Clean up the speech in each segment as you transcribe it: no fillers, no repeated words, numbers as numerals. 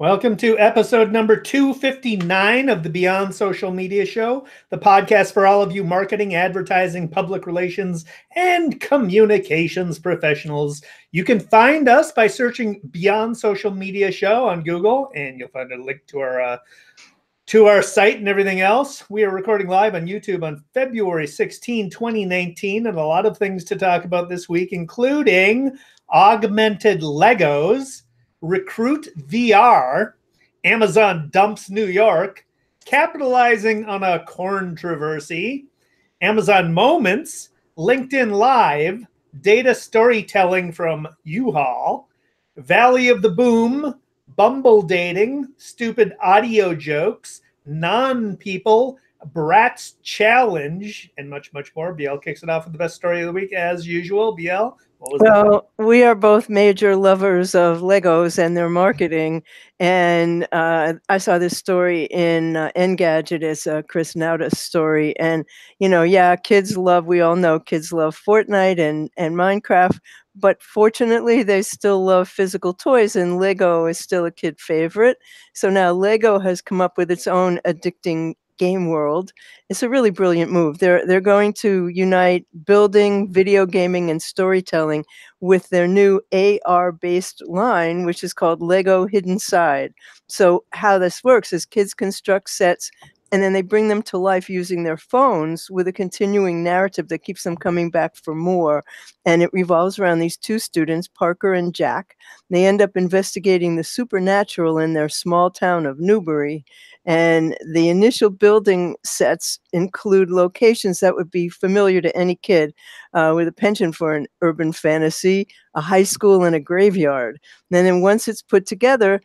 Welcome to episode number 259 of the Beyond Social Media Show, the podcast for all of you marketing, advertising, public relations, and communications professionals. You can find us by searching Beyond Social Media Show on Google, and you'll find a link to our site and everything else. We are recording live on YouTube on February 16, 2019, and a lot of things to talk about this week, including Augmented Legos, Recruit VR, Amazon dumps New York, capitalizing on a controversy, Amazon Moments, LinkedIn Live, data storytelling from U-Haul, Valley of the Boom, Bumble Dating, stupid audio jokes, Nonpeople, Bratz Challenge, and much, much more. BL kicks it off with the best story of the week, as usual. BL, what was that? Well, we are both major lovers of Legos and their marketing, and I saw this story in Engadget. It's a Chris Nautis story, and we all know kids love Fortnite and Minecraft, but fortunately they still love physical toys, and Lego is still a kid favorite. So now Lego has come up with its own addicting game world. It's a really brilliant move. They're going to unite building, video gaming, and storytelling with their new AR-based line, which is called Lego Hidden Side. So how this works is kids construct sets and then they bring them to life using their phones with a continuing narrative that keeps them coming back for more. And it revolves around these two students, Parker and Jack. They end up investigating the supernatural in their small town of Newbury. And the initial building sets include locations that would be familiar to any kid, with a penchant for an urban fantasy, a high school, and a graveyard. And then once it's put together,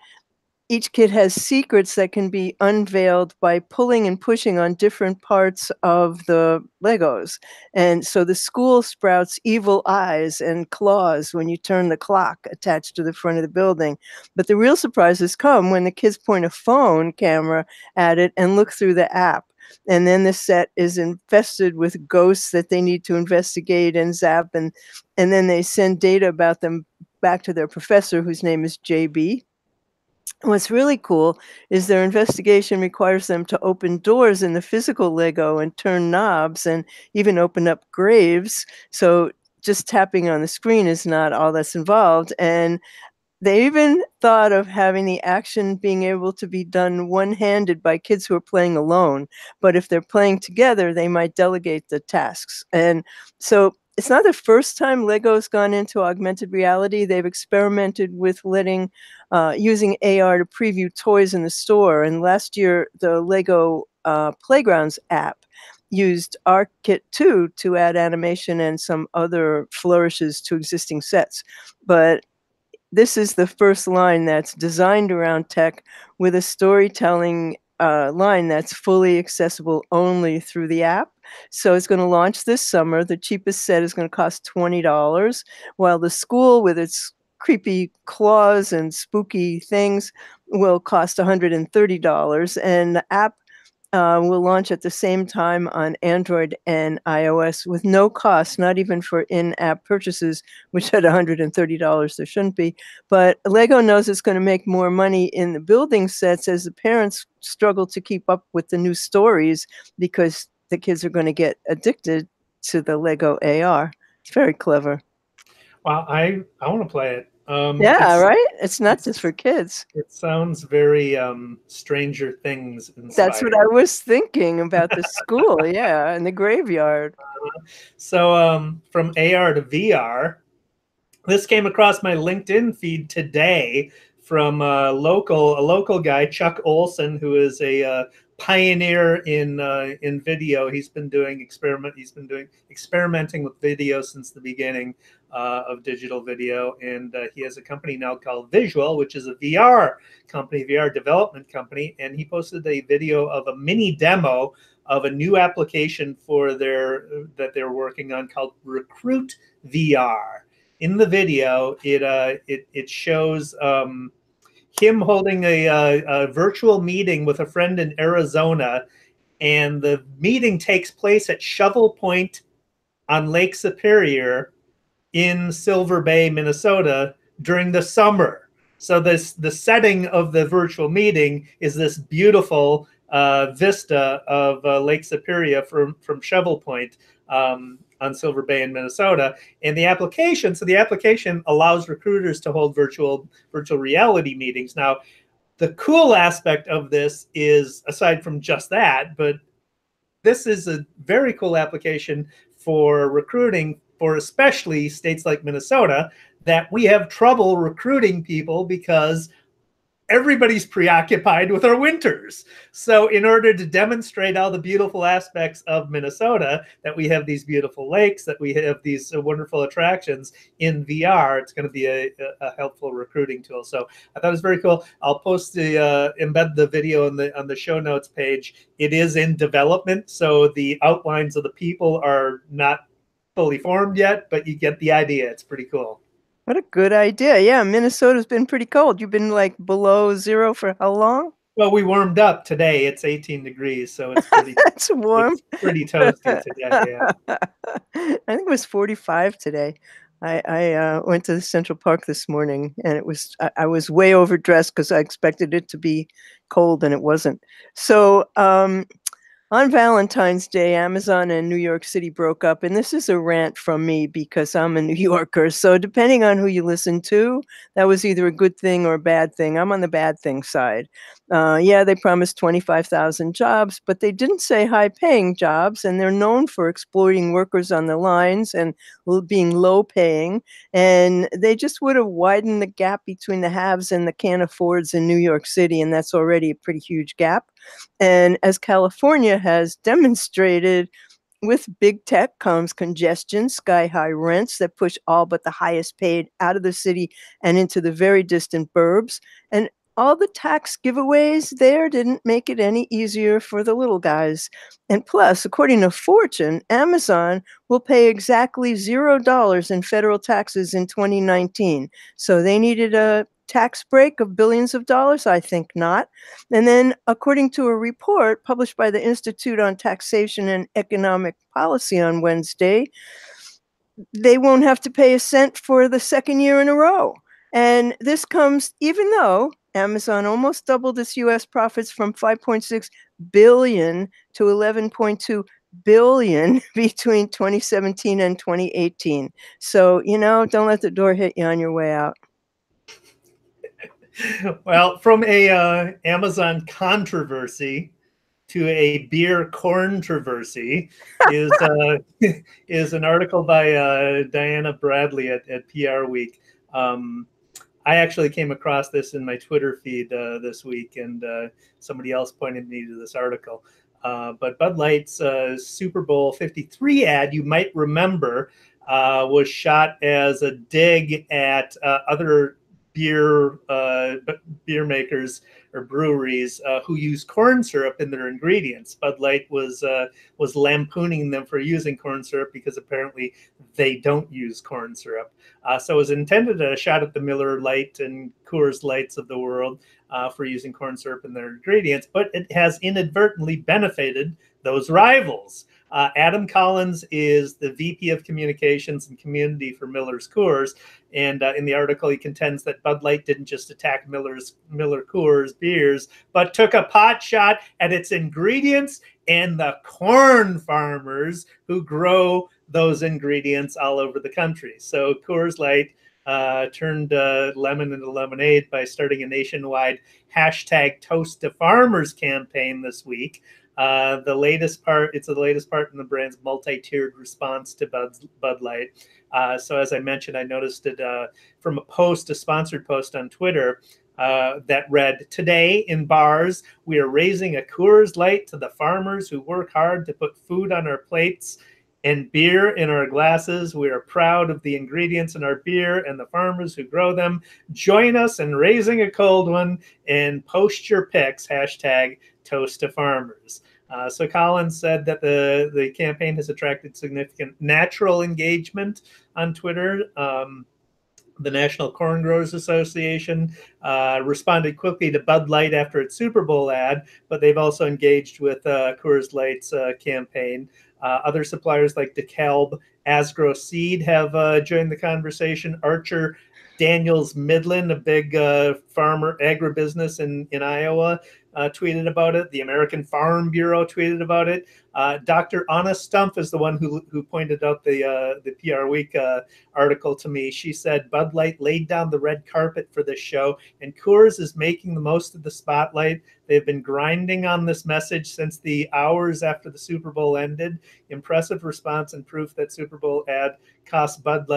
each kid has secrets that can be unveiled by pulling and pushing on different parts of the Legos. And so the school sprouts evil eyes and claws when you turn the clock attached to the front of the building. But the real surprises come when the kids point a phone camera at it and look through the app. And then the set is infested with ghosts that they need to investigate and zap. And then they send data about them back to their professor, whose name is JB. What's really cool is their investigation requires them to open doors in the physical Lego and turn knobs and even open up graves. So just tapping on the screen is not all that's involved. And they even thought of having the action being able to be done one-handed by kids who are playing alone. But if they're playing together, they might delegate the tasks. And so it's not the first time Lego's gone into augmented reality. They've experimented with using AR to preview toys in the store. And last year, the Lego Playgrounds app used ARKit 2 to add animation and some other flourishes to existing sets. But this is the first line that's designed around tech with a storytelling line that's fully accessible only through the app. So it's going to launch this summer. The cheapest set is going to cost $20, while the school with its creepy claws and spooky things will cost $130. And the app will launch at the same time on Android and iOS with no cost, not even for in-app purchases, which at $130 there shouldn't be. But Lego knows it's going to make more money in the building sets as the parents struggle to keep up with the new stories because the kids are going to get addicted to the Lego AR. It's very clever. Wow, I want to play it. Right? It's not just for kids. It sounds very Stranger Things inspired. That's what I was thinking about the school, and the graveyard. So from AR to VR, this came across my LinkedIn feed today from a local guy, Chuck Olson, who is a pioneer in video. He's been doing experimenting with video since the beginning of digital video, and he has a company now called Visual, which is a VR company, VR development company, and he posted a video of a mini demo of a new application that they're working on called Recruit VR. In the video, it shows him holding a virtual meeting with a friend in Arizona, and the meeting takes place at Shovel Point on Lake Superior in Silver Bay, Minnesota during the summer. So the setting of the virtual meeting is this beautiful vista of Lake Superior from Shovel Point on Silver Bay in Minnesota. And the application allows recruiters to hold virtual reality meetings. Now, the cool aspect of this is, aside from just that, but this is a very cool application for recruiting for especially states like Minnesota, that we have trouble recruiting people because everybody's preoccupied with our winters. So in order to demonstrate all the beautiful aspects of Minnesota, that we have these beautiful lakes, that we have these wonderful attractions in VR, it's going to be a helpful recruiting tool. So I thought it was very cool. I'll post embed the video on the show notes page. It is in development, so the outlines of the people are not fully formed yet, but you get the idea. It's pretty cool. What a good idea. Yeah, Minnesota's been pretty cold. You've been like below zero for how long? Well, we warmed up today. It's 18 degrees, so it's pretty That's warm. it's pretty toasty today, yeah. I think it was 45 today. I went to the Central Park this morning, and I was way overdressed because I expected it to be cold, and it wasn't. So, on Valentine's Day, Amazon and New York City broke up, and this is a rant from me because I'm a New Yorker. So depending on who you listen to, that was either a good thing or a bad thing. I'm on the bad thing side. Yeah, they promised 25,000 jobs, but they didn't say high-paying jobs, and they're known for exploiting workers on the lines and being low-paying, and they just would have widened the gap between the haves and the can't-affords in New York City, and that's already a pretty huge gap. And as California has demonstrated, with big tech comes congestion, sky-high rents that push all but the highest paid out of the city and into the very distant burbs. And all the tax giveaways there didn't make it any easier for the little guys. And plus, according to Fortune, Amazon will pay exactly $0 in federal taxes in 2019. So they needed a tax break of billions of dollars? I think not. And then, according to a report published by the Institute on Taxation and Economic Policy on Wednesday, they won't have to pay a cent for the second year in a row. And this comes even though Amazon almost doubled its U.S. profits from 5.6 billion to 11.2 billion between 2017 and 2018. So, don't let the door hit you on your way out. Well, from a Amazon controversy to a beer controversy is is an article by Diana Bradley at PR Week. I actually came across this in my Twitter feed this week, and somebody else pointed me to this article. But Bud Light's Super Bowl 53 ad, you might remember, was shot as a dig at other beer makers or breweries who use corn syrup in their ingredients. Bud Light was lampooning them for using corn syrup because apparently they don't use corn syrup. So it was intended as a shot at the Miller Lite and Coors Lights of the world for using corn syrup in their ingredients, but it has inadvertently benefited those rivals. Adam Collins is the VP of Communications and Community for MillerCoors, and in the article he contends that Bud Light didn't just attack MillerCoors beers, but took a pot shot at its ingredients and the corn farmers who grow those ingredients all over the country. So Coors Light turned lemon into lemonade by starting a nationwide hashtag Toast to Farmers campaign this week. It's the latest part in the brand's multi-tiered response to Bud Light. So as I mentioned, I noticed it from a sponsored post on Twitter that read, "Today in bars, we are raising a Coors Light to the farmers who work hard to put food on our plates and beer in our glasses. We are proud of the ingredients in our beer and the farmers who grow them. Join us in raising a cold one and post your pics, hashtag Toast to Farmers." So Collins said that the campaign has attracted significant natural engagement on Twitter. The National Corn Growers Association responded quickly to Bud Light after its Super Bowl ad, but they've also engaged with Coors Light's campaign. Other suppliers like DeKalb, Asgrow Seed have joined the conversation. Archer Daniels Midland, a big farmer agribusiness in Iowa, tweeted about it. The American Farm Bureau tweeted about it. Dr. Anna Stumpf is the one who pointed out the PR Week article to me. She said Bud Light laid down the red carpet for this show, and Coors is making the most of the spotlight. They've been grinding on this message since the hours after the Super Bowl ended. Impressive response and proof that Super Bowl ad cost Bud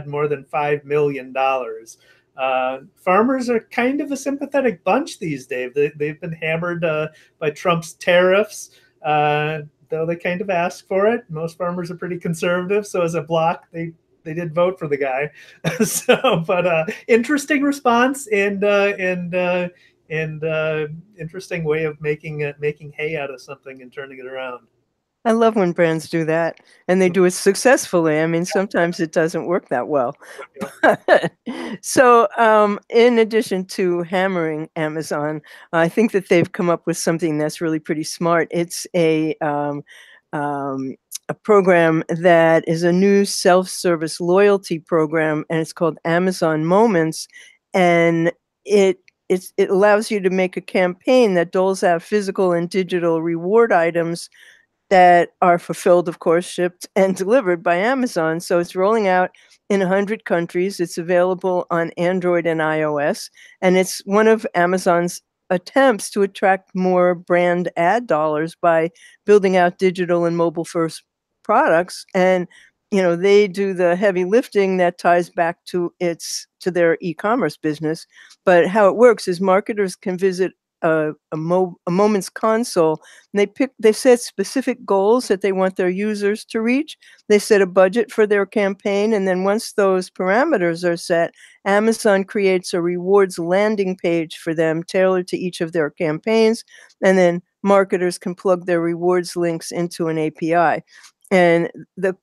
more than $5 million. Farmers are kind of a sympathetic bunch these days. They've been hammered by Trump's tariffs, though they kind of ask for it. Most farmers are pretty conservative, so as a bloc, they did vote for the guy. But interesting response and interesting way of making hay out of something and turning it around. I love when brands do that, and they do it successfully. I mean, sometimes it doesn't work that well. So, in addition to hammering Amazon, I think that they've come up with something that's really pretty smart. It's a program that is a new self-service loyalty program, and it's called Amazon Moments, and it allows you to make a campaign that doles out physical and digital reward items that are fulfilled, of course, shipped and delivered by Amazon. So it's rolling out in 100 countries. It's available on Android and iOS, and it's one of Amazon's attempts to attract more brand ad dollars by building out digital and mobile first products. And they do the heavy lifting that ties back to their e-commerce business. But how it works is marketers can visit a Moments console, and they set specific goals that they want their users to reach. They set a budget for their campaign, and then once those parameters are set, Amazon creates a rewards landing page for them tailored to each of their campaigns, and then marketers can plug their rewards links into an API. And the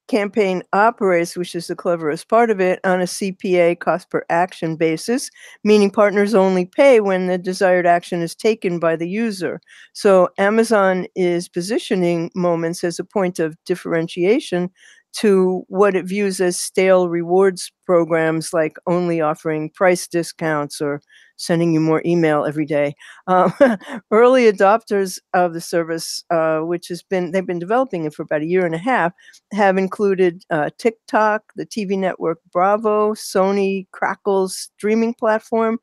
campaign operates, which is the cleverest part of it, on a CPA, cost per action basis, meaning partners only pay when the desired action is taken by the user. So Amazon is positioning Moments as a point of differentiation to what it views as stale rewards programs, like only offering price discounts or sending you more email every day. Early adopters of the service, they've been developing it for about a year and a half, have included TikTok, the TV network Bravo, Sony, Crackle's streaming platform.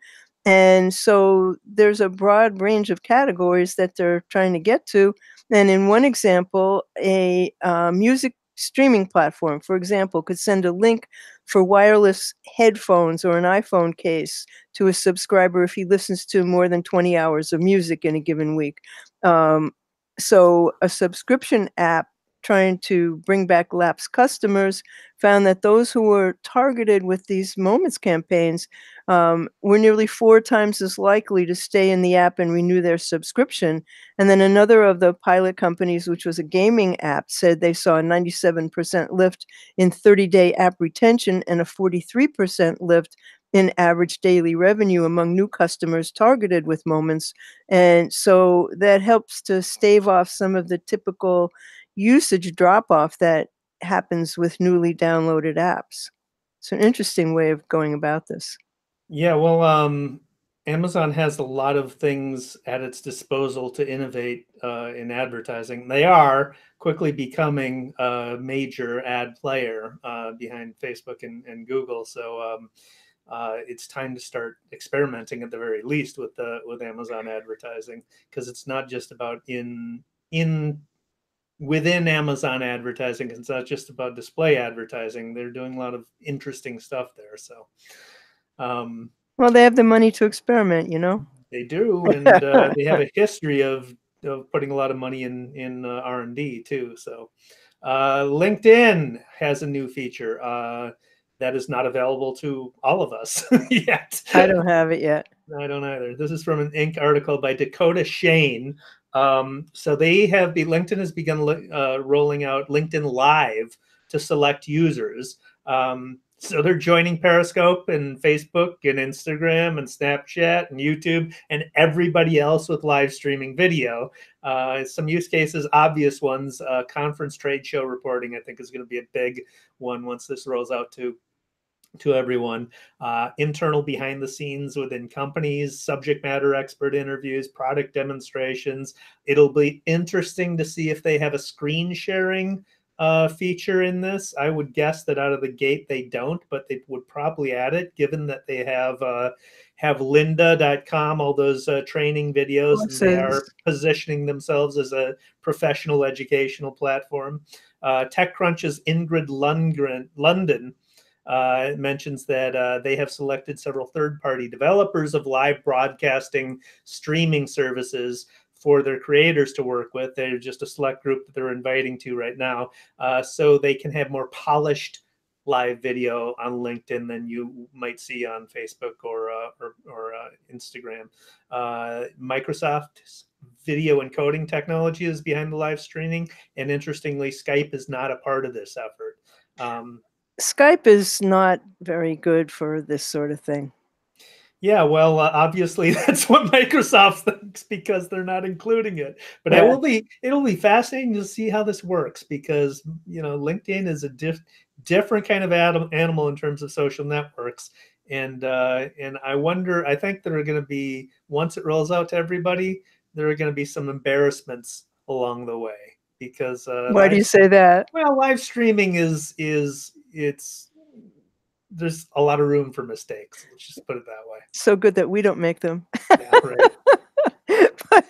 And so there's a broad range of categories that they're trying to get to. And in one example, a music streaming platform, for example, could send a link for wireless headphones or an iPhone case to a subscriber if he listens to more than 20 hours of music in a given week. So a subscription app trying to bring back lapsed customers found that those who were targeted with these Moments campaigns were nearly 4 times as likely to stay in the app and renew their subscription. And then another of the pilot companies, which was a gaming app, said they saw a 97% lift in 30-day app retention and a 43% lift in average daily revenue among new customers targeted with Moments. And so that helps to stave off some of the typical usage drop-off that happens with newly downloaded apps. It's an interesting way of going about this. Yeah, well, Amazon has a lot of things at its disposal to innovate in advertising. They are quickly becoming a major ad player behind Facebook and Google. So it's time to start experimenting at the very least with Amazon advertising, because it's not just about within Amazon advertising. It's not just about display advertising. They're doing a lot of interesting stuff there. So. Well, they have the money to experiment, They do, and they have a history of putting a lot of money in R&D too. So, LinkedIn has a new feature that is not available to all of us yet. I don't have it yet. I don't either. This is from an Inc. article by Dakota Shane. So LinkedIn has begun rolling out LinkedIn Live to select users. So they're joining Periscope and Facebook and Instagram and Snapchat and YouTube and everybody else with live streaming video. Some use cases, obvious ones, conference trade show reporting, I think, is going to be a big one once this rolls out too. to everyone. Internal behind the scenes within companies, subject matter expert interviews, product demonstrations. It'll be interesting to see if they have a screen sharing feature in this. I would guess that out of the gate they don't, but they would probably add it, given that they have lynda.com, all those training videos, and they Courses. are positioning themselves as a professional educational platform. TechCrunch's Ingrid London mentions that they have selected several third-party developers of live broadcasting streaming services for their creators to work with. They're just a select group that they're inviting to right now, so they can have more polished live video on LinkedIn than you might see on Facebook or Instagram. Microsoft's video encoding technology is behind the live streaming, and interestingly, Skype is not a part of this effort. Skype is not very good for this sort of thing. Yeah, well, obviously that's what Microsoft thinks because they're not including it. But Yeah. it'll be fascinating to see how this works because LinkedIn is a different kind of animal in terms of social networks, and I wonder. I think there are going to be, once it rolls out to everybody, there are going to be some embarrassments along the way because Why do you say that? live streaming it's there's a lot of room for mistakes. Let's just put it that way. So good that we don't make them. Yeah, right. But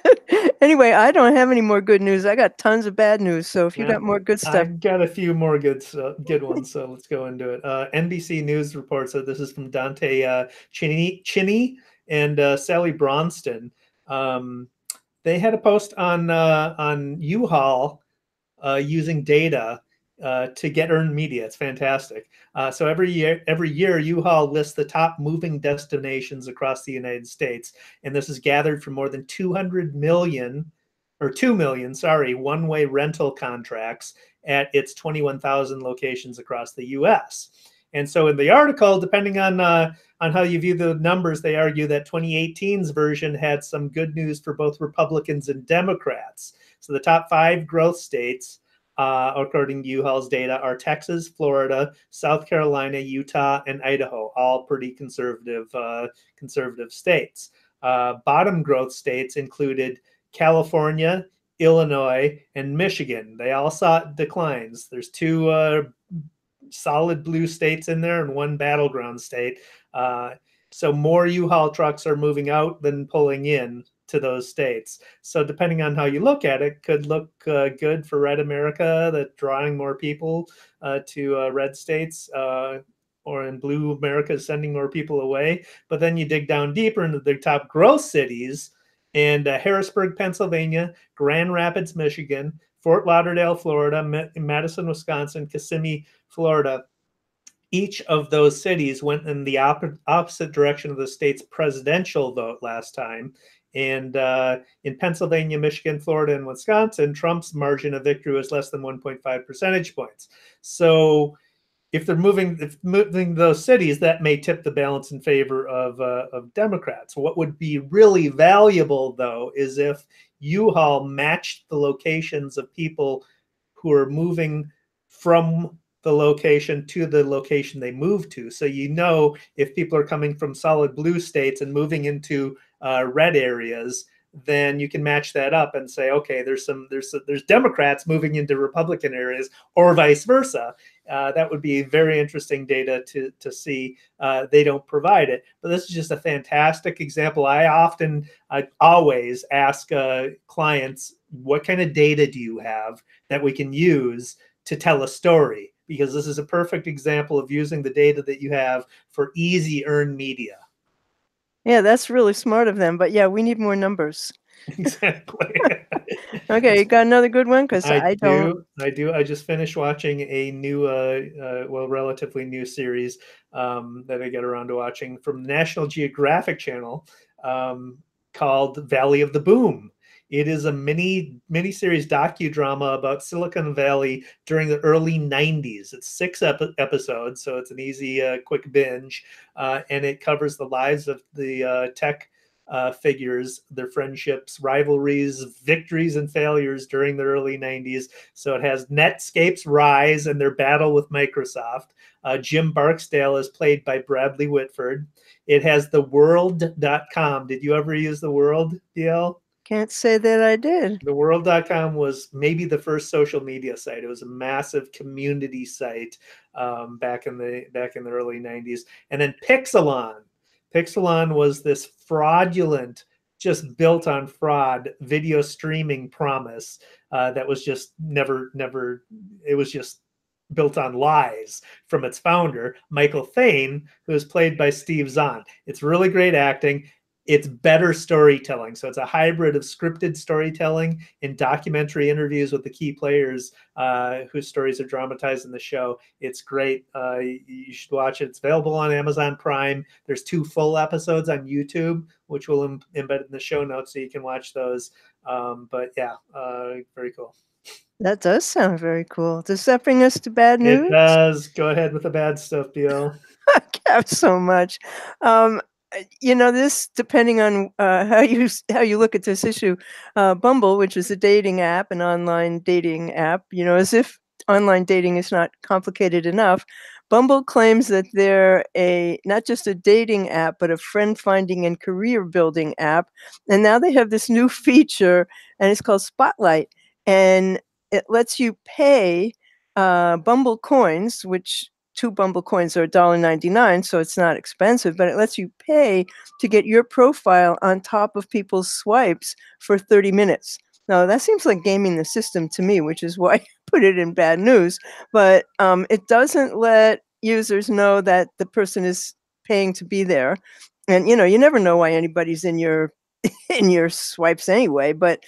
anyway, I don't have any more good news. I got tons of bad news. So if you Yeah, got more good stuff, I've got a few more good ones. So let's go into it. NBC News reports that this is from Dante Chinny and Sally Bronston. They had a post on U-Haul using data to get earned media. It's fantastic. So every year, U-Haul lists the top moving destinations across the United States, and this is gathered from more than 2 million, sorry, one-way rental contracts at its 21,000 locations across the U.S. And so in the article, depending on how you view the numbers, they argue that 2018's version had some good news for both Republicans and Democrats. So the top 5 growth states, according to U-Haul's data, are Texas, Florida, South Carolina, Utah, and Idaho, all pretty conservative states. Bottom growth states included California, Illinois, and Michigan. They all saw declines. There's 2 solid blue states in there and 1 battleground state. So more U-Haul trucks are moving out than pulling in to those states. So depending on how you look at it, could look good for Red America, that drawing more people to red states, or in Blue America sending more people away. But then you dig down deeper into the top growth cities, and Harrisburg, Pennsylvania, Grand Rapids, Michigan, Fort Lauderdale, Florida, Madison, Wisconsin, Kissimmee, Florida. Each of those cities went in the opposite direction of the state's presidential vote last time. And in Pennsylvania, Michigan, Florida, and Wisconsin, Trump's margin of victory was less than 1.5 percentage points. So if they're moving those cities, that may tip the balance in favor of Democrats. What would be really valuable, though, is if U-Haul matched the locations of people who are moving from the location to the location they move to. So if people are coming from solid blue states and moving into red areas, then you can match that up and say, okay, there's Democrats moving into Republican areas, or vice versa. That would be very interesting data to see. They don't provide it, but this is just a fantastic example. I always ask clients, what kind of data do you have that we can use to tell a story? Because this is a perfect example of using the data that you have for easy earned media. yeah, that's really smart of them. But yeah, we need more numbers. Exactly. Okay, you got another good one? Because I don't. I do. I just finished watching a new, relatively new series that I get around to watching from the National Geographic Channel, called Valley of the Boom. It is a mini-series docudrama about Silicon Valley during the early 90s. It's 6 episodes, so it's an easy, quick binge, and it covers the lives of the tech figures, their friendships, rivalries, victories, and failures during the early 90s. So it has Netscape's rise and their battle with Microsoft. Jim Barksdale is played by Bradley Whitford. It has theworld.com. Did you ever use the World, DL? Can't say that I did. Theworld.com was maybe the first social media site. It was a massive community site back in the early 90s. And then Pixelon. Pixelon was this fraudulent, just built on fraud video streaming promise that was just never. It was just built on lies from its founder, Michael Thane, who is played by Steve Zahn. It's really great acting. It's better storytelling. So it's a hybrid of scripted storytelling and documentary interviews with the key players whose stories are dramatized in the show. It's great. You should watch it. It's available on Amazon Prime. There's 2 full episodes on YouTube, which we'll embed in the show notes so you can watch those. But yeah, very cool. That does sound very cool. Does that bring us to bad news? It does. Go ahead with the bad stuff, Bill. I have so much. This, depending on how you look at this issue, Bumble, which is a dating app, an online dating app, as if online dating is not complicated enough, Bumble claims that they're not just a dating app, but a friend finding and career building app. And now they have this new feature, and it's called Spotlight, and it lets you pay Bumble coins, which 2 Bumble coins are $1.99, so it's not expensive, but it lets you pay to get your profile on top of people's swipes for 30 minutes. Now, that seems like gaming the system to me, which is why I put it in bad news. But it doesn't let users know that the person is paying to be there. And, you never know why anybody's in your swipes anyway. But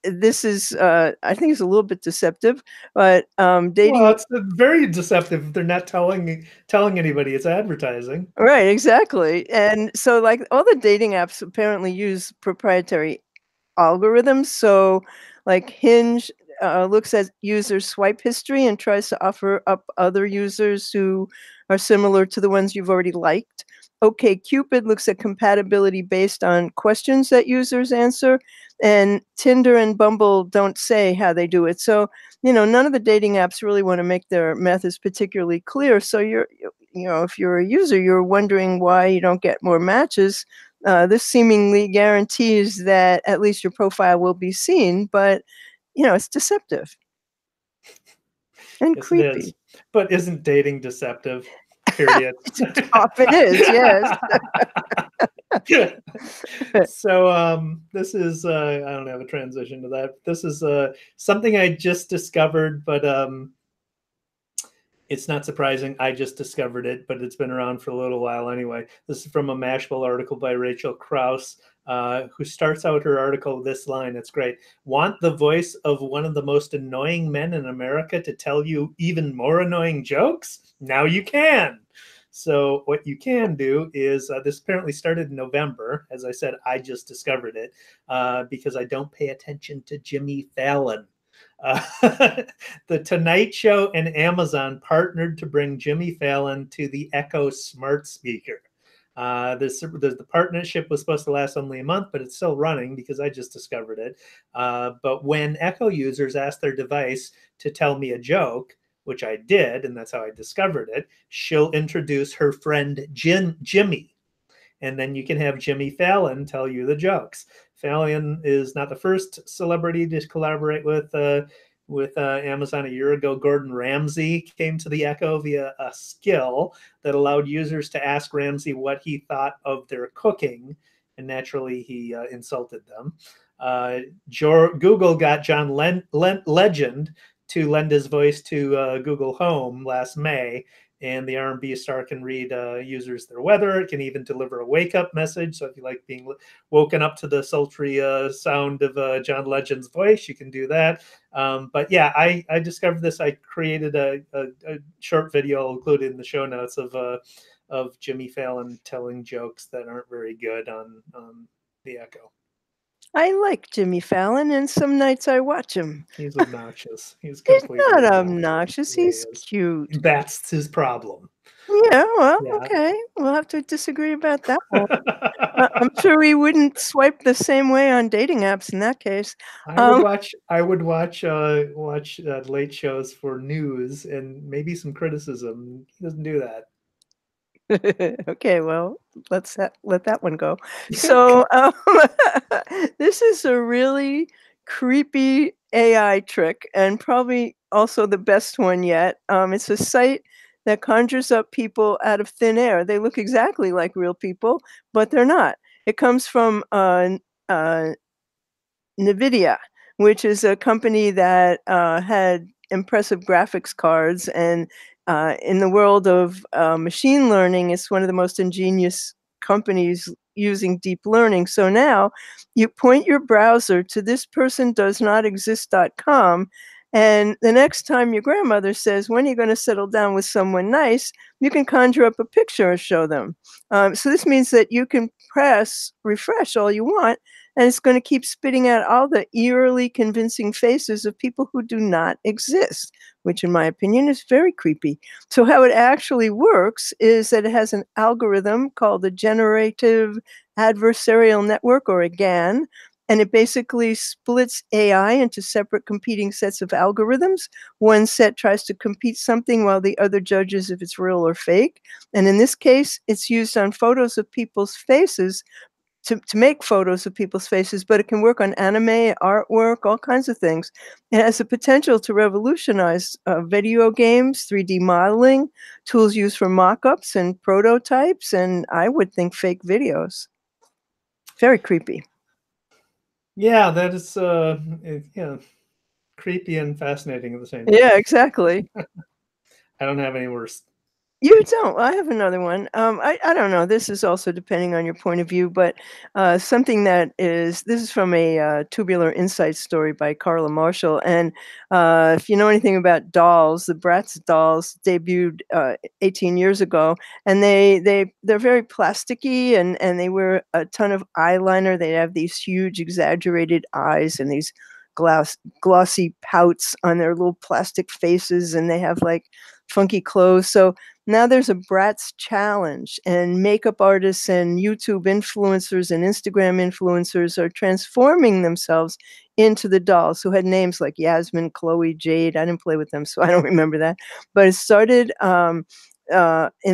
this is, I think it's a little bit deceptive, but dating. Well, it's very deceptive. They're not telling anybody. It's advertising. Right, exactly. And so, like, all the dating apps apparently use proprietary algorithms. So, like, Hinge looks at user swipe history and tries to offer up other users who are similar to the ones you've already liked. OkCupid looks at compatibility based on questions that users answer, and Tinder and Bumble don't say how they do it. So, none of the dating apps really want to make their methods particularly clear. So if you're a user, you're wondering why you don't get more matches. This seemingly guarantees that at least your profile will be seen, but it's deceptive and Yes, creepy. it is. But isn't dating deceptive? Period. It often is, yes. So this is I don't have a transition to that. This is something I just discovered, but it's not surprising. I just discovered it, but it's been around for a little while anyway. This is from a Mashable article by Rachel Krause, who starts out her article with this line. It's great. Want the voice of one of the most annoying men in America to tell you even more annoying jokes? Now you can. So what you can do is, this apparently started in November. As I said, I just discovered it because I don't pay attention to Jimmy Fallon. The Tonight Show and Amazon partnered to bring Jimmy Fallon to the Echo smart speaker. The partnership was supposed to last only a month, but it's still running because I just discovered it. But when Echo users ask their device to tell me a joke, which I did, and that's how I discovered it, she'll introduce her friend Jimmy. And then you can have Jimmy Fallon tell you the jokes. Fallon is not the first celebrity to collaborate with Amazon. A year ago, Gordon Ramsay came to the Echo via a skill that allowed users to ask Ramsay what he thought of their cooking, and naturally he insulted them. Google got John Legend to lend his voice to Google Home last May, and the R&B star can read users their weather. It can even deliver a wake-up message. So if you like being woken up to the sultry sound of John Legend's voice, you can do that. But yeah, I discovered this. I created a short video included in the show notes of Jimmy Fallon telling jokes that aren't very good on the Echo. I like Jimmy Fallon, and some nights I watch him. He's obnoxious. He's not obnoxious. Yeah, He's cute. That's his problem. Yeah, well, Yeah. okay. We'll have to disagree about that one. I'm sure we wouldn't swipe the same way on dating apps in that case. Um, I would watch late shows for news and maybe some criticism. He doesn't do that. okay, well, let that one go. So, this is a really creepy AI trick and probably also the best one yet. It's a site that conjures up people out of thin air. They look exactly like real people, but they're not. It comes from uh, NVIDIA, which is a company that had impressive graphics cards. And in the world of machine learning, it's one of the most ingenious companies using deep learning. So now you point your browser to thispersondoesnotexist.com. And the next time your grandmother says, when are you going to settle down with someone nice? You can conjure up a picture and show them. So this means that you can press refresh all you want, and it's going to keep spitting out all the eerily convincing faces of people who do not exist, which in my opinion is very creepy. So how it actually works is that it has an algorithm called the Generative Adversarial Network, or a GAN, and it basically splits AI into separate competing sets of algorithms. One set tries to compete something while the other judges if it's real or fake. And in this case, it's used on photos of people's faces to make photos of people's faces, but it can work on anime, artwork, all kinds of things. It has the potential to revolutionize video games, 3D modeling, tools used for mock-ups and prototypes, and I would think fake videos. Very creepy. Yeah, that is yeah, creepy and fascinating at the same time. Yeah, exactly. I don't have any worse. You don't. Well, I have another one. I don't know. This is also depending on your point of view, but something that is this is from a Tubular Insight story by Carla Marshall. And if you know anything about dolls, the Bratz dolls debuted 18 years ago, and they're very plasticky, and they wear a ton of eyeliner. They have these huge, exaggerated eyes and these glossy pouts on their little plastic faces, and they have like funky clothes. So now there's a Bratz challenge, and makeup artists and YouTube influencers and Instagram influencers are transforming themselves into the dolls who had names like Yasmin, Chloe, Jade. I didn't play with them, so I don't remember that. But it started in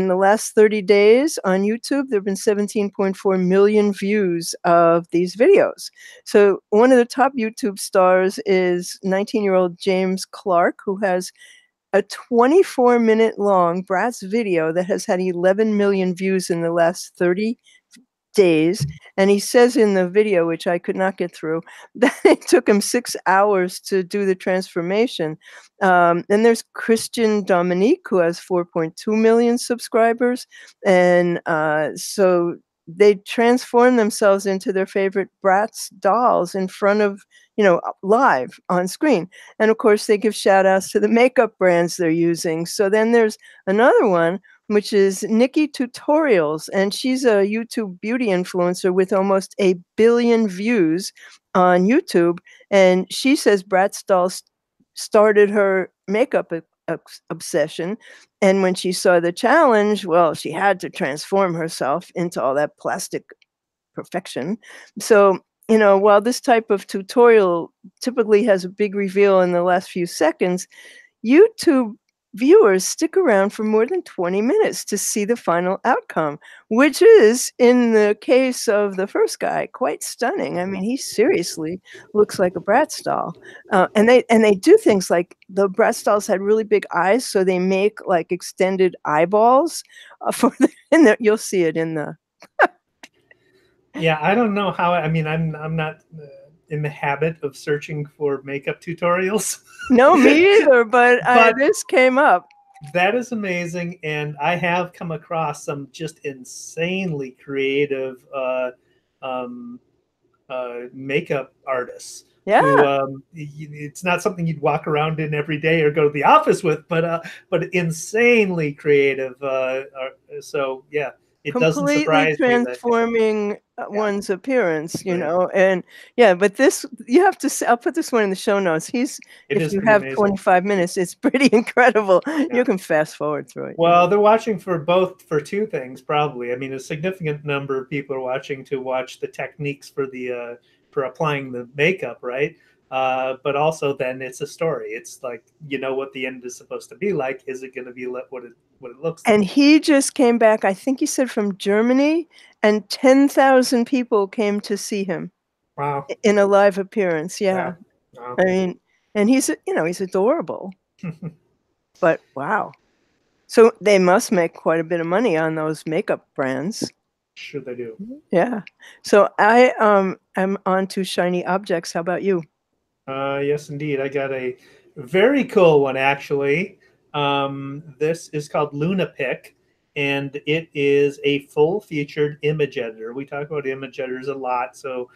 the last 30 days on YouTube. There have been 17.4 million views of these videos. So one of the top YouTube stars is 19-year-old James Clark, who has a 24-minute long Bratz video that has had 11 million views in the last 30 days. And he says in the video, which I could not get through, that it took him 6 hours to do the transformation. Then there's Christian Dominique, who has 4.2 million subscribers. And so they transform themselves into their favorite Bratz dolls in front of, live on screen. And of course, they give shout outs to the makeup brands they're using. So then there's another one, which is Nikki Tutorials, and she's a YouTube beauty influencer with almost 1 billion views on YouTube. And she says Bratz dolls started her makeup obsession. And when she saw the challenge, well, she had to transform herself into all that plastic perfection. So, while this type of tutorial typically has a big reveal in the last few seconds, YouTube viewers stick around for more than 20 minutes to see the final outcome, which is, in the case of the first guy, quite stunning. I mean, he seriously looks like a Bratz doll. And they do things like the Bratz dolls had really big eyes, so they make like extended eyeballs you'll see it in the. Yeah, I don't know how. I mean, I'm not in the habit of searching for makeup tutorials. No, me either, but But this came up. that is amazing, and I have come across some just insanely creative um, makeup artists who Yeah. it's not something you'd walk around in every day or go to the office with, but insanely creative. So yeah, it doesn't completely surprise me that transforming yeah, one's appearance, right. and yeah, but this you have to I'll put this one in the show notes. It If is you pretty have amazing. 25 minutes, it's pretty incredible. You Yeah. can fast forward through it. Well, they're watching for two things probably. I mean, a significant number of people are watching to watch the techniques for applying the makeup, right? But also then it's a story. It's like you know what the end is supposed to be like. Is it going to be what it looks like? And he just came back, I think he said from Germany, and 10,000 people came to see him Wow. in a live appearance. Yeah. Yeah. Wow. I mean, and he's adorable, but wow. So they must make quite a bit of money on those makeup brands. Sure they do. Yeah. So I am on to shiny objects. How about you? Yes, indeed. I got a very cool one actually. This is called LunaPic, and it is a full-featured image editor. We talk about image editors a lot, so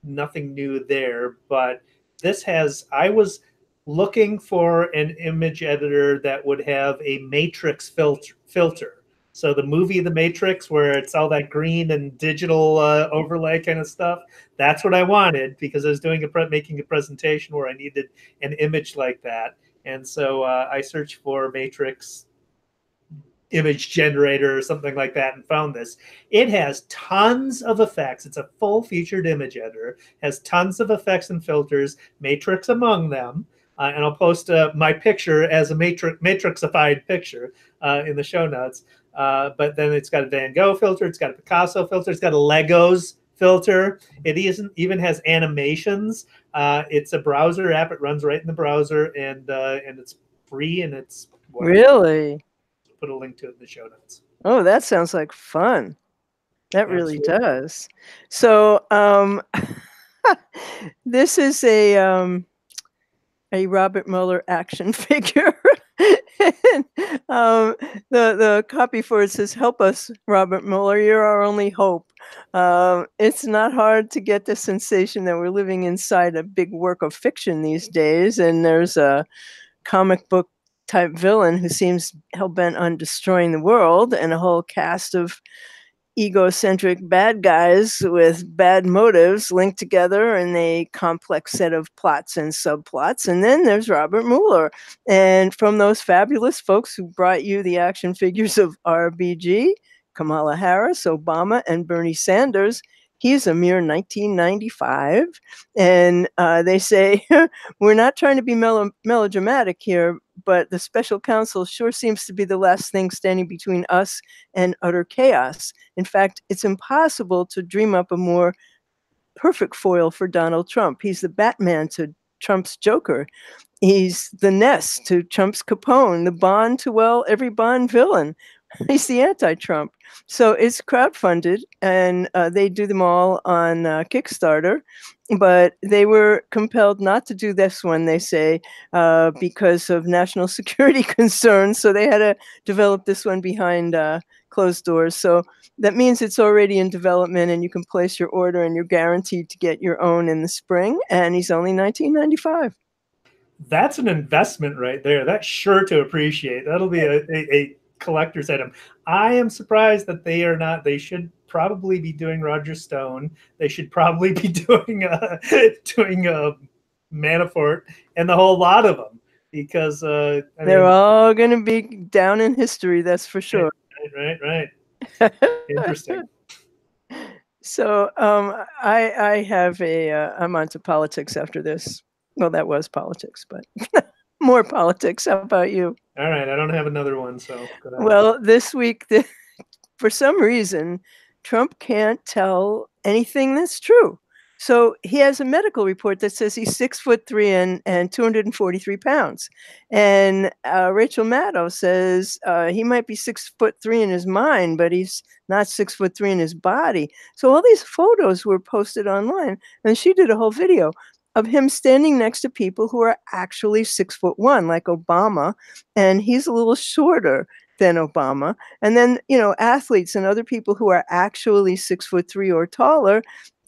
nothing new there. But this has. I was looking for an image editor that would have a matrix filter. So the movie The Matrix, where it's all that green and digital overlay kind of stuff, that's what I wanted because I was making a presentation where I needed an image like that. And so I searched for Matrix image generator or something like that and found this. It has tons of effects. It's a full featured image editor, has tons of effects and filters, Matrix among them. And I'll post my picture as a matrixified picture in the show notes. But then it's got a Van Gogh filter, it's got a Picasso filter, it's got a Legos filter. It even has animations. It's a browser app. It runs right in the browser, and it's free, and it's whatever. Really? Put a link to it in the show notes. Oh, that sounds like fun. That really Absolutely. does. So, this is a Robert Mueller action figure. And, the copy for it says, "Help us, Robert Mueller. You're our only hope." It's not hard to get the sensation that we're living inside a big work of fiction these days, and there's a comic book type villain who seems hell-bent on destroying the world, and a whole cast of egocentric bad guys with bad motives linked together in a complex set of plots and subplots. And then there's Robert Mueller. And from those fabulous folks who brought you the action figures of RBG, Kamala Harris, Obama, and Bernie Sanders, he's a mere 1995. And they say, we're not trying to be melodramatic here, but the special counsel sure seems to be the last thing standing between us and utter chaos. In fact, it's impossible to dream up a more perfect foil for Donald Trump. He's the Batman to Trump's Joker. He's the Ness to Trump's Capone, the Bond to, well, every Bond villain. He's the anti-Trump. So it's crowdfunded, and they do them all on Kickstarter. But they were compelled not to do this one, they say, because of national security concerns. So they had to develop this one behind closed doors. So that means it's already in development, and you can place your order, and you're guaranteed to get your own in the spring. And he's only $19.95. That's an investment right there. That's sure to appreciate. That'll be a collector's item. I am surprised that they are not. They should probably be doing Roger Stone. They should probably be doing Manafort and the whole lot of them because They're all going to be down in history, that's for sure. Right. Interesting. So I have I'm onto politics after this. Well, that was politics, but more politics. How about you? All right, I don't have another one, so go ahead. Well, this week, for some reason, Trump can't tell anything that's true. So he has a medical report that says he's 6'3" and 243 pounds. And Rachel Maddow says he might be 6'3" in his mind, but he's not 6'3" in his body. So all these photos were posted online, and she did a whole video of him standing next to people who are actually 6'1", like Obama, and he's a little shorter than Obama. And then, athletes and other people who are actually 6'3" or taller,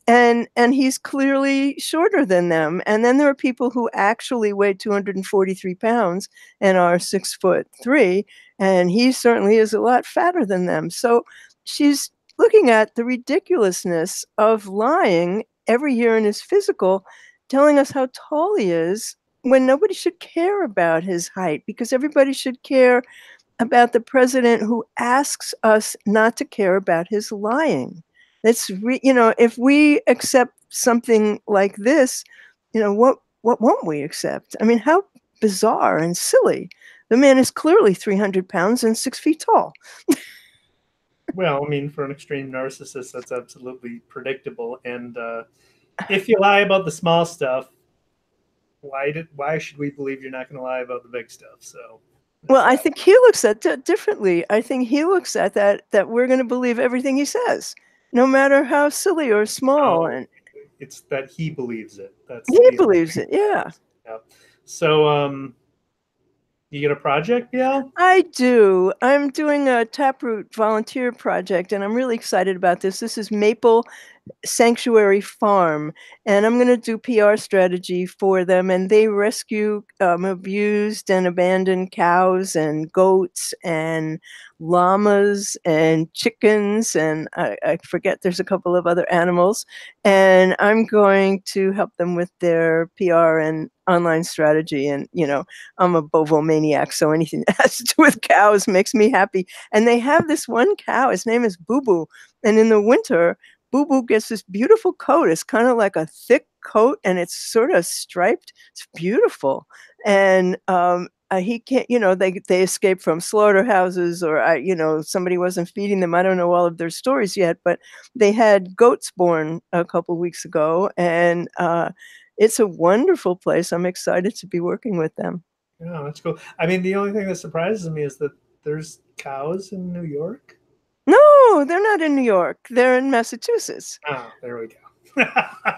and he's clearly shorter than them. And then there are people who actually weigh 243 pounds and are 6'3", and he certainly is a lot fatter than them. So she's looking at the ridiculousness of lying every year in his physical, telling us how tall he is when nobody should care about his height, because everybody should care about the president who asks us not to care about his lying. If we accept something like this, what won't we accept? I mean, how bizarre and silly. The man is clearly 300 pounds and 6 feet tall. Well, I mean, for an extreme narcissist, that's absolutely predictable. And if you lie about the small stuff, why should we believe you're not going to lie about the big stuff? So, well, I think he looks at it differently. I think he looks at that we're going to believe everything he says, no matter how silly or small. And it's that he believes it. He believes it. Yeah. So, you get a project, yeah? I do. I'm doing a Taproot volunteer project, and I'm really excited about this. This is Maple Sanctuary Farm, and I'm going to do PR strategy for them, and they rescue abused and abandoned cows and goats and llamas and chickens, and I forget there's a couple of other animals, and I'm going to help them with their PR and online strategy. And I'm a bovomaniac, so anything that has to do with cows makes me happy. And they have this one cow, his name is Boo Boo, and in the winter Boo Boo gets this beautiful coat. It's kind of like a thick coat, and it's sort of striped. It's beautiful. And he can't, they escape from slaughterhouses, or somebody wasn't feeding them. I don't know all of their stories yet, but they had goats born a couple weeks ago, and it's a wonderful place. I'm excited to be working with them. Oh, that's cool. I mean, the only thing that surprises me is that there's cows in New York. No, they're not in New York. They're in Massachusetts. Oh, there we go.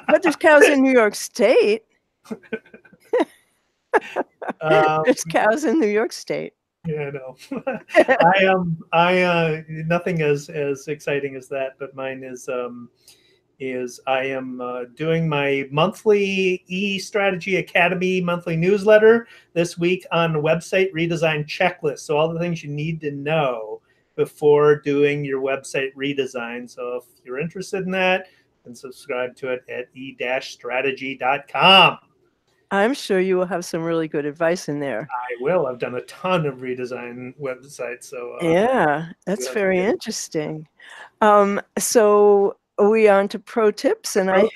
But there's cows in New York State. There's cows in New York State. Yeah, no. I nothing as exciting as that, but mine is I am doing my monthly E-Strategy Academy monthly newsletter this week on the website redesign checklist. So all the things you need to know before doing your website redesign. So if you're interested in that, then subscribe to it at e-strategy.com. I'm sure you will have some really good advice in there. I will. I've done a ton of redesign websites. So yeah, that's very interesting. So are we on to pro tips? And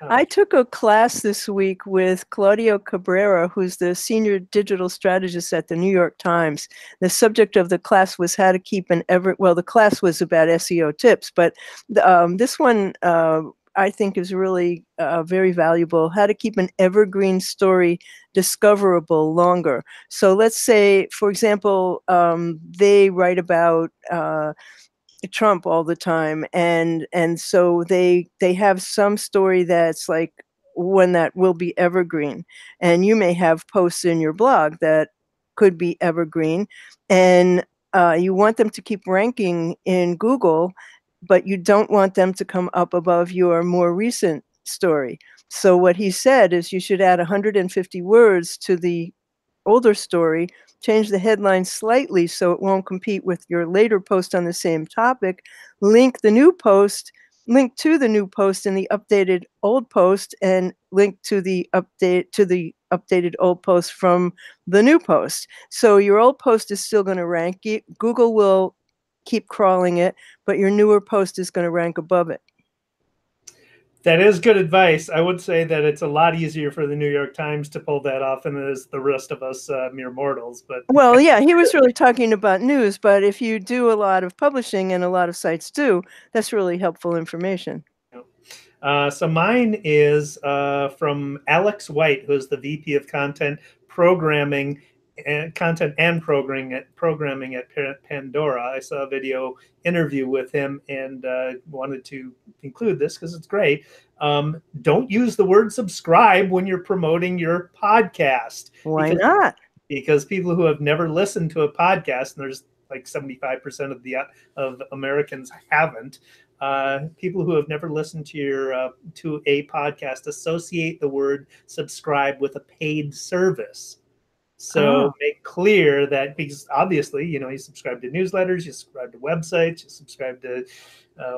I took a class this week with Claudio Cabrera, who's the senior digital strategist at the New York Times. The subject of the class was how to keep the class was about SEO tips, but this one I think is really very valuable. How to keep an evergreen story discoverable longer. So let's say, for example, they write about Trump all the time, and so they have some story that's like one that will be evergreen, and you may have posts in your blog that could be evergreen, and you want them to keep ranking in Google, but you don't want them to come up above your more recent story. So what he said is you should add 150 words to the older story, change the headline slightly so it won't compete with your later post on the same topic, link to the new post in the updated old post, and link to the updated old post from the new post. So your old post is still going to rank. Google will keep crawling it, but your newer post is going to rank above it. That is good advice. I would say that it's a lot easier for the New York Times to pull that off than it is the rest of us mere mortals. But well, yeah, he was really talking about news, but if you do a lot of publishing, and a lot of sites do, that's really helpful information. So mine is from Alex White, who's the VP of Content Programming and Programming at Pandora. I saw a video interview with him and wanted to include this because it's great. Don't use the word subscribe when you're promoting your podcast. Why not? Because people who have never listened to a podcast, and there's like 75% of Americans haven't, People who have never listened to a podcast associate the word subscribe with a paid service. So make clear that, because obviously, you subscribe to newsletters, you subscribe to websites, you subscribe to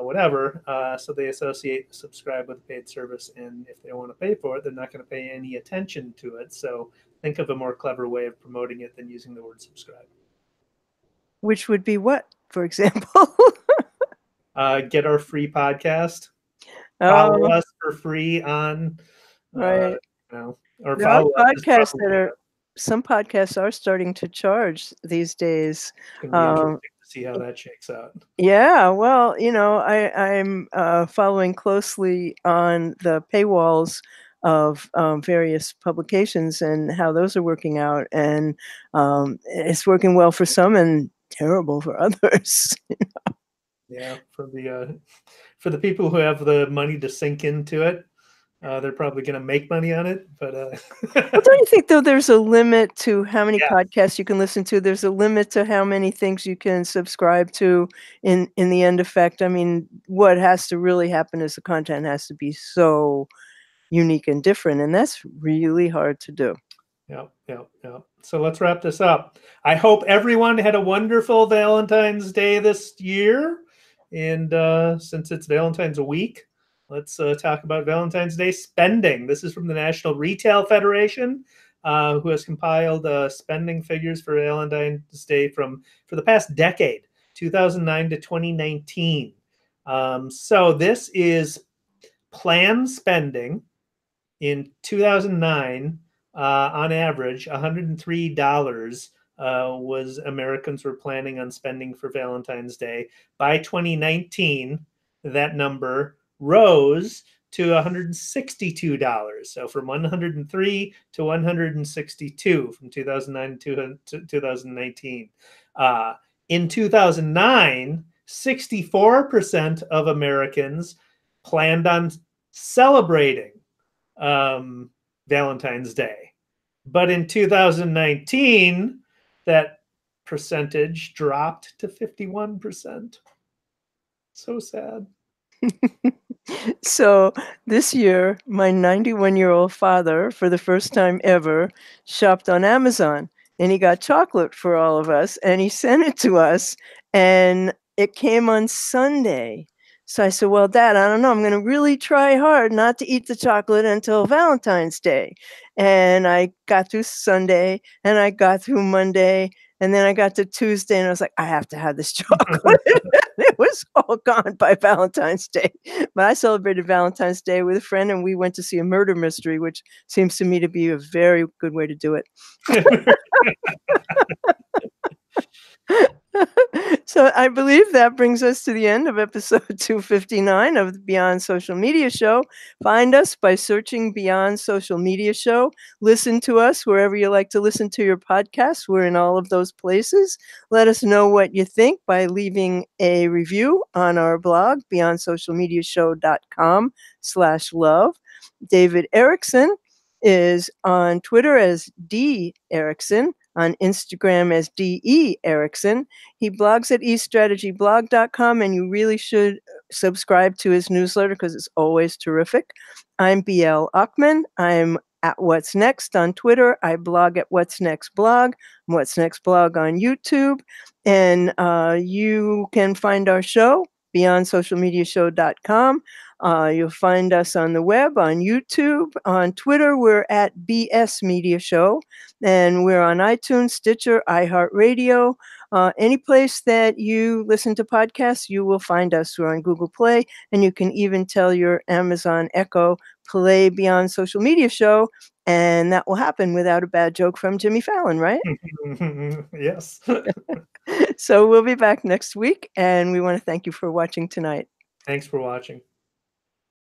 whatever. So they associate subscribe with a paid service. And if they don't want to pay for it, they're not going to pay any attention to it. So think of a more clever way of promoting it than using the word subscribe. Which would be what, for example? Get our free podcast. Follow us for free on, right. Or There are follow podcasts some podcasts are starting to charge these days. It's going to be interesting to see how that shakes out. Yeah, well, I'm following closely on the paywalls of various publications and how those are working out, and it's working well for some and terrible for others. Yeah, for the people who have the money to sink into it, they're probably going to make money on it. But well, don't you think, though, there's a limit to how many podcasts you can listen to? There's a limit to how many things you can subscribe to in the end effect. I mean, what has to really happen is the content has to be so unique and different, and that's really hard to do. Yeah. So let's wrap this up. I hope everyone had a wonderful Valentine's Day this year. And since it's Valentine's week, let's talk about Valentine's Day spending. This is from the National Retail Federation, who has compiled spending figures for Valentine's Day for the past decade, 2009 to 2019. So this is planned spending in 2009. On average, $103 was Americans were planning on spending for Valentine's Day. By 2019, that number rose to $162. So from 103 to 162 from 2009 to 2019. In 2009, 64% of Americans planned on celebrating Valentine's Day. But in 2019, that percentage dropped to 51%. So sad. So this year, my 91-year-old father, for the first time ever, shopped on Amazon, and he got chocolate for all of us, and he sent it to us, and it came on Sunday. So I said, well, Dad, I don't know. I'm going to really try hard not to eat the chocolate until Valentine's Day. And I got through Sunday, and I got through Monday, and then I got to Tuesday, and I was like, I have to have this chocolate. It was all gone by Valentine's Day. But I celebrated Valentine's Day with a friend, and we went to see a murder mystery, which seems to me to be a very good way to do it. So I believe that brings us to the end of episode 259 of the Beyond Social Media Show. Find us by searching Beyond Social Media Show. Listen to us wherever you like to listen to your podcasts. We're in all of those places. Let us know what you think by leaving a review on our blog, beyondsocialmediashow.com/love. David Erickson is on Twitter as D. Erickson, on Instagram as D.E. Erickson. He blogs at eStrategyBlog.com, and you really should subscribe to his newsletter because it's always terrific. I'm B.L. Ochman. I'm at What's Next on Twitter. I blog at What's Next Blog, What's Next Blog on YouTube. And you can find our show, BeyondSocialMediaShow.com. You'll find us on the web, on YouTube, on Twitter. We're at BS Media Show, and we're on iTunes, Stitcher, iHeartRadio. Any place that you listen to podcasts, you will find us. We're on Google Play, and you can even tell your Amazon Echo, play Beyond Social Media Show, and that will happen without a bad joke from Jimmy Fallon, right? Yes. So we'll be back next week, and we want to thank you for watching tonight. Thanks for watching.